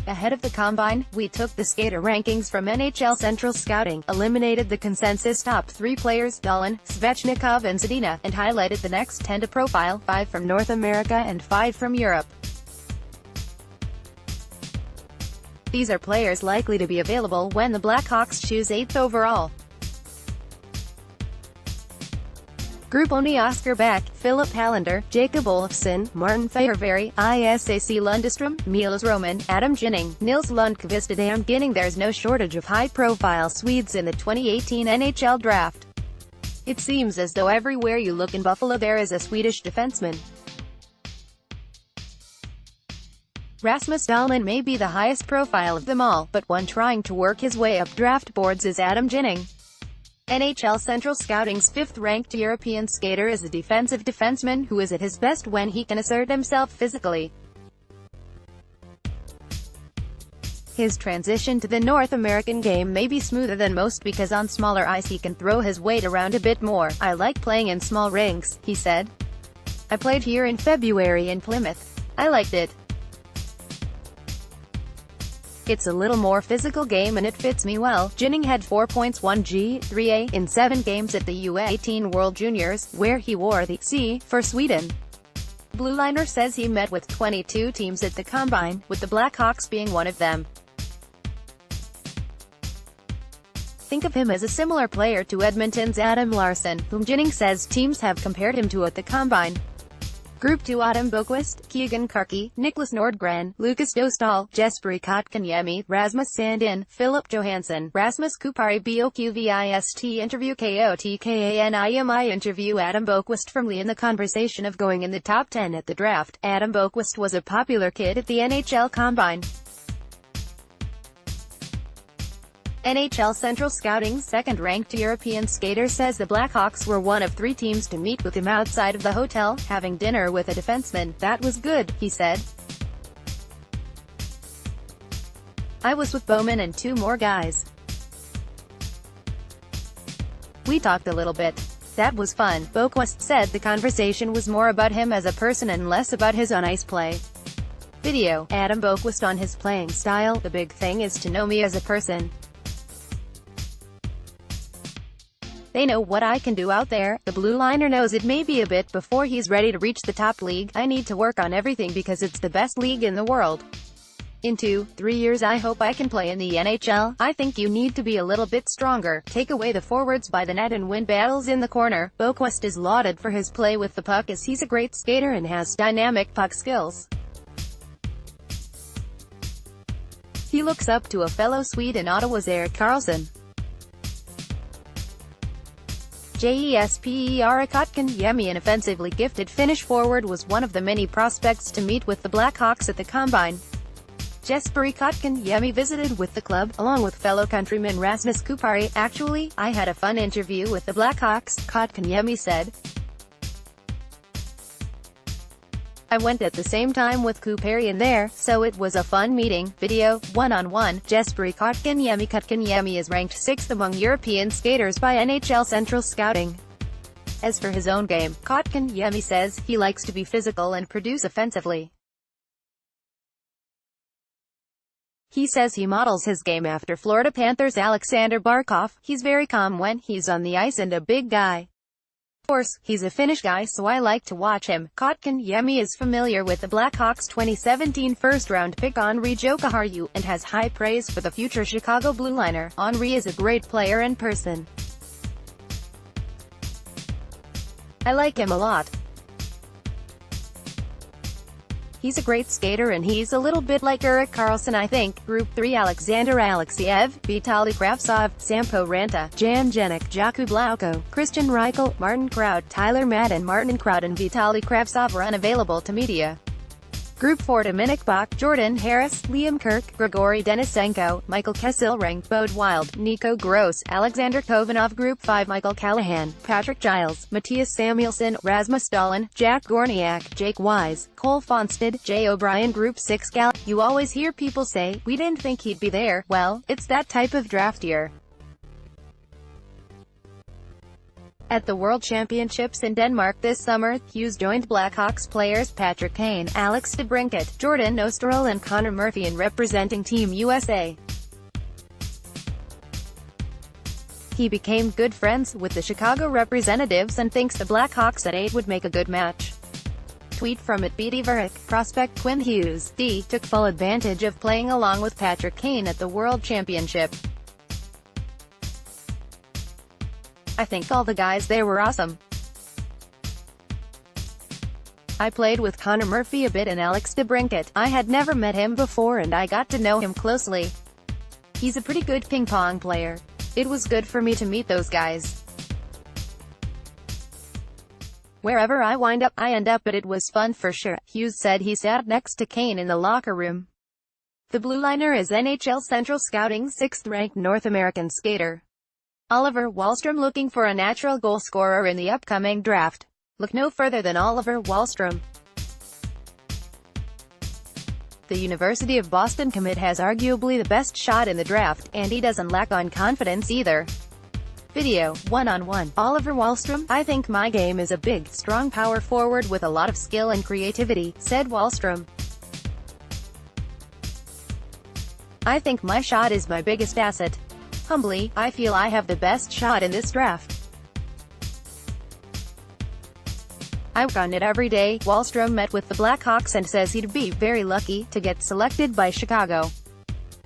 Ahead of the Combine, we took the skater rankings from NHL Central Scouting, eliminated the consensus top 3 players, Dahlin, Svechnikov and Zadina, and highlighted the next 10 to profile, 5 from North America and 5 from Europe. These are players likely to be available when the Blackhawks choose 8th overall. Group ONEOskar Back, Filip Hallander, Jacob Olofsson, Martin Fehervary, Isac Lundestrom, Milos Roman, Adam Ginning, Nils LundkvistADAM GINNINGThere. There's no shortage of high-profile Swedes in the 2018 NHL draft. It seems as though everywhere you look in Buffalo there is a Swedish defenseman. Rasmus Dahlin may be the highest profile of them all, but one trying to work his way up draft boards is Adam Ginning. NHL Central Scouting's 5th-ranked European skater is a defensive defenseman who is at his best when he can assert himself physically. His transition to the North American game may be smoother than most because on smaller ice he can throw his weight around a bit more. "I like playing in small rinks," he said. "I played here in February in Plymouth. I liked it. It's a little more physical game and it fits me well." Ginning had 4 points, 1 G, 3A, in 7 games at the U18 World Juniors, where he wore the C for Sweden. Blue Liner says he met with 22 teams at the Combine, with the Blackhawks being one of them. Think of him as a similar player to Edmonton's Adam Larsson, whom Ginning says teams have compared him to at the Combine. Group 2: Adam Boqvist, Keegan Karki, Niklas Nordgren, Lukas Dostal, Jesperi Kotkaniemi, Rasmus Sandin, Philip Johansson, Rasmus Kupari. Boqvist interview Kotkaniemi interview Adam Boqvist from Lee. In the conversation of going in the top 10 at the draft, Adam Boqvist was a popular kid at the NHL Combine. NHL Central Scouting's 2nd-ranked European skater says the Blackhawks were one of 3 teams to meet with him outside of the hotel, having dinner with a defenseman. "That was good," he said. "I was with Bowman and 2 more guys. We talked a little bit. That was fun." Boqvist said the conversation was more about him as a person and less about his on-ice play. Video: Adam Boqvist on his playing style. "The big thing is to know me as a person. They know what I can do out there. The Blue Liner knows it may be a bit before he's ready to reach the top league. I need to work on everything because it's the best league in the world. In 2-3 years I hope I can play in the NHL. I think you need to be a little bit stronger, take away the forwards by the net and win battles in the corner." Boqvist is lauded for his play with the puck as he's a great skater and has dynamic puck skills. He looks up to a fellow Swede in Ottawa's Erik Karlsson. Jesperi Kotkaniemi, an offensively gifted Finnish forward, was one of the many prospects to meet with the Blackhawks at the Combine. Jesperi Kotkaniemi visited with the club, along with fellow countryman Rasmus Kupari. "Actually, I had a fun interview with the Blackhawks," Kotkaniemi said. "I went at the same time with Kupari in there, so it was a fun meeting." Video: one-on-one, Jesperi Kotkaniemi. Kotkaniemi is ranked 6th among European skaters by NHL Central Scouting. As for his own game, Kotkaniemi says he likes to be physical and produce offensively. He says he models his game after Florida Panthers' Alexander Barkov. "He's very calm when he's on the ice and a big guy. Of course, he's a Finnish guy so I like to watch him." Kotkaniemi is familiar with the Blackhawks' 2017 first-round pick Henri Jokiharju, and has high praise for the future Chicago Blue Liner. "Henri is a great player and person. I like him a lot. He's a great skater and he's a little bit like Erik Karlsson, I think." Group 3: Alexander Alexeyev, Vitaly Kravtsov, Sampo Ranta, Jan Jenik, Jakub Lauko, Christian Reichel, Martin Kraut, Tyler Madden. Martin Kraut and Vitaly Kravtsov are unavailable to media. Group 4: Dominik Bach, Jordan Harris, Liam Kirk, Grigory Denisenko, Michael Kesselring, Bode Wild, Nico Gross, Alexander Kovanov. Group 5: Michael Callahan, Patrick Giles, Matthias Samuelsson, Rasmus Dahlin, Jack Gorniak, Jake Wise, Cole Fonstad, Jay O'Brien. Group 6: Gal. You always hear people say, "We didn't think he'd be there." Well, it's that type of draft year. At the World Championships in Denmark this summer, Hughes joined Blackhawks players Patrick Kane, Alex DeBrincat, Jordan Osterol and Connor Murphy in representing Team USA. He became good friends with the Chicago representatives and thinks the Blackhawks at 8 would make a good match. Tweet from @BDVeric, prospect Quinn Hughes, D, took full advantage of playing along with Patrick Kane at the World Championship. I think all the guys there were awesome. I played with Connor Murphy a bit and Alex DeBrincat. I had never met him before and I got to know him closely. He's a pretty good ping pong player. It was good for me to meet those guys. Wherever I wind up, I end up, but it was fun for sure. Hughes said he sat next to Kane in the locker room. The blue liner is NHL Central Scouting 6th-ranked North American skater Oliver Wahlstrom, looking for a natural goal scorer in the upcoming draft. Look no further than Oliver Wahlstrom. The University of Boston commit has arguably the best shot in the draft, and he doesn't lack on confidence either. Video, one-on-one, Oliver Wahlstrom, I think my game is a big, strong power forward with a lot of skill and creativity, said Wahlstrom. I think my shot is my biggest asset. Humbly, I feel I have the best shot in this draft. I work on it every day. Wahlstrom met with the Blackhawks and says he'd be very lucky to get selected by Chicago.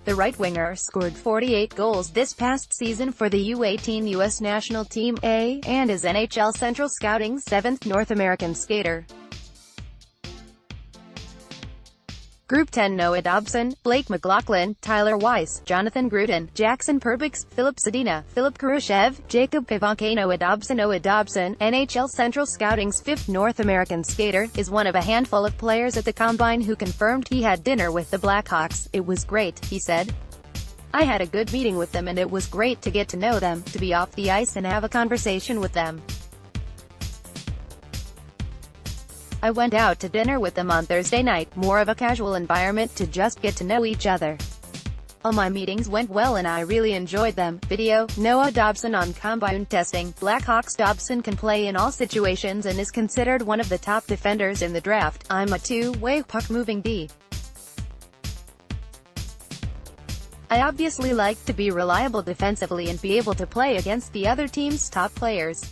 The right-winger scored 48 goals this past season for the U18 U.S. national team A, and is NHL Central Scouting 7th North American skater. Group 10 Noah Dobson, Blake McLaughlin, Tyler Weiss, Jonathan Gruden, Jackson Perbix, Filip Zadina, Philip Kurashev, Jacob Pavanke. Noah Dobson, NHL Central Scouting's 5th North American skater, is one of a handful of players at the Combine who confirmed he had dinner with the Blackhawks. It was great, he said. I had a good meeting with them and it was great to get to know them, to be off the ice and have a conversation with them. I went out to dinner with them on Thursday night, more of a casual environment to just get to know each other. All my meetings went well and I really enjoyed them. Video, Noah Dobson on Combine testing. Blackhawks. Dobson can play in all situations and is considered one of the top defenders in the draft. I'm a two-way puck-moving D. I obviously like to be reliable defensively and be able to play against the other team's top players.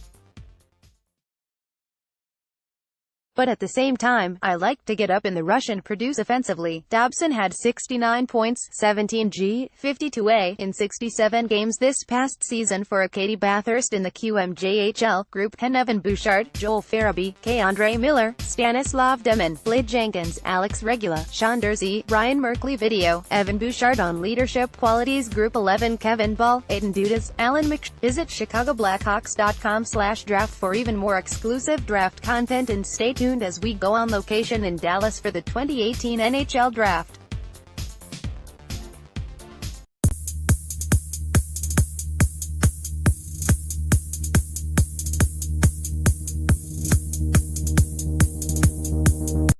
But at the same time, I like to get up in the rush and produce offensively. Dobson had 69 points, 17 G, 52 A, in 67 games this past season for Katie Bathurst in the QMJHL. Group 10 Evan Bouchard, Joel Farabee, K-Andre Miller, Stanislav Demin, Blade Jenkins, Alex Regula, Sean Dursey, Ryan Merkley. Video, Evan Bouchard on leadership qualities. Group 11 Kevin Ball, Aiden Dudas, Alan McSh. Visit ChicagoBlackhawks.com/draft for even more exclusive draft content and stay tuned as we go on location in Dallas for the 2018 NHL Draft.